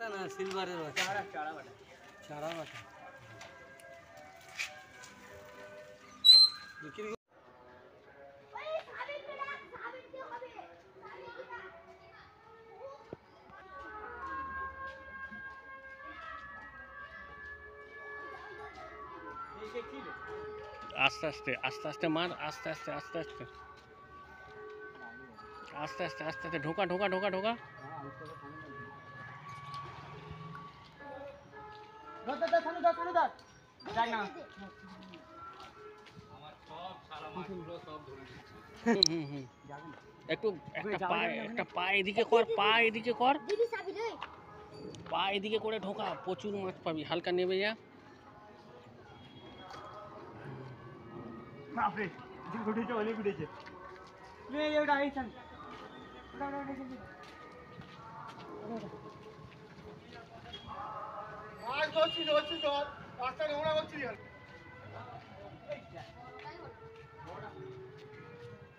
বাটা না সিলভারের বাটা, চারা বাটা, চারা বাটা বিক্রি। আস্তে আস্তে আস্তে আস্তে মার, আস্তে আস্তে আস্তে আস্তে আস্তে আস্তে আস্তে আস্তে ঢোকা ঢোকা ঢোকা ঢোকা। একটু একটা পা এদিকে কর, পা এদিকে কর, পা এদিকে করে ঢোকা, প্রচুর মাছ পাবি। হালকা নেমে যা। অনেক উঠেছে।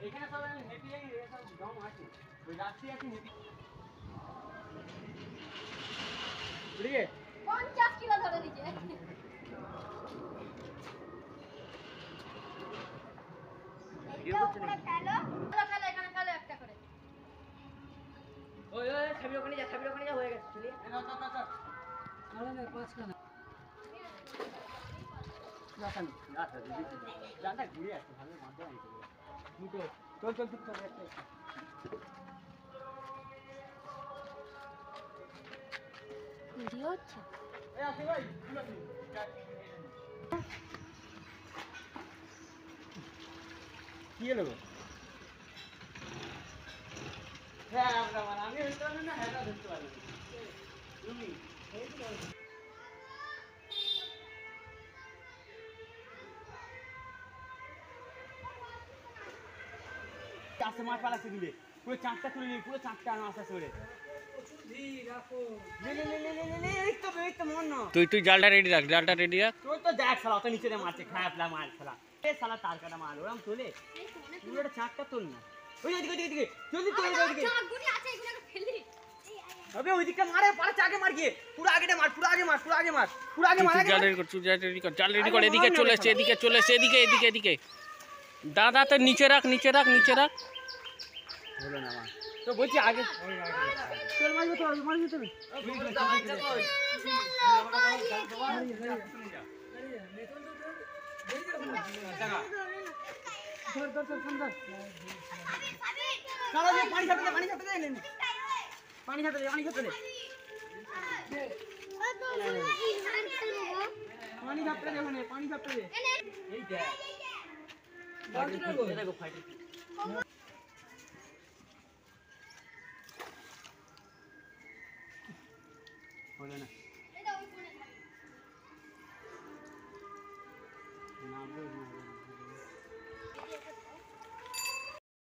এখানে সব হেঁটে সব দম আছে, ওই রাস্তায় আছে হেঁটে। ঠিক আছে 50 কিলো ধরে দিচ্ছে। এটা উপরে ফেলো, ফেলো এখানে ফেলো একটা করে। ওই ওই ছাবির ওখানে যা, ছাবির ওখানে যা, হয়ে গেছে চলি। না না না না আরে না পাঁচ খানা রাখান না স্যার দিদি জানটা ঘুরে আসছে ভালো মাঝে আইছে দুটো। চল চল চল চল একটা ভিডিও হচ্ছে। এই আসি ভাই কি এলো? হ্যাঁ আমরা আমি ধরতে পারি না, হ্যাঁ ধরতে পারি তুমি চারটে মাছ পালাচ্ছে দিলে, পুরো চারটা তুলে নিয়ে, পুরো চারটা মাছ আছে ওরে। তুই জালটা রেডি রাখ, জালটা রেডি রাখ। তুই তো দেখ শালা, তো নিচে মারছে, খারাপ লা মাল শালা, এ শালা তার কাটা মাল ওরম তোলে, পুরোটা চারটা তোল না। ওই ওইদিকে ওইদিকে জলদি তোল, ওইদিকে চাকগুনি আছে, এগুলোকে ফেলি। আবে ওইদিকে মারে, পারে চাকে মার গিয়ে, পুরো আগেটা মার, পুরো আগে মার, পুরো আগে মার, পুরো আগে মার। জাল রেডি কর, তুই জাল রেডি কর, জাল রেডি কর। এদিকে চলে এসে, এদিকে চলে এসে, এদিকে এদিকে এদিকে। দাদা তো নিচে রাখ, নিচে রাখ, নিচে রাখ। হলো না মা তো বলছি আগে চল মারবো তো, মারবো তো পানি খাতে দে, পানি খাতে দে, পানি খাতে দে, পানি খাতে দে, পানি খাতে দে, ওখানে পানি খাতে দে। এই দেখ দেখো ফাইটে হলো না না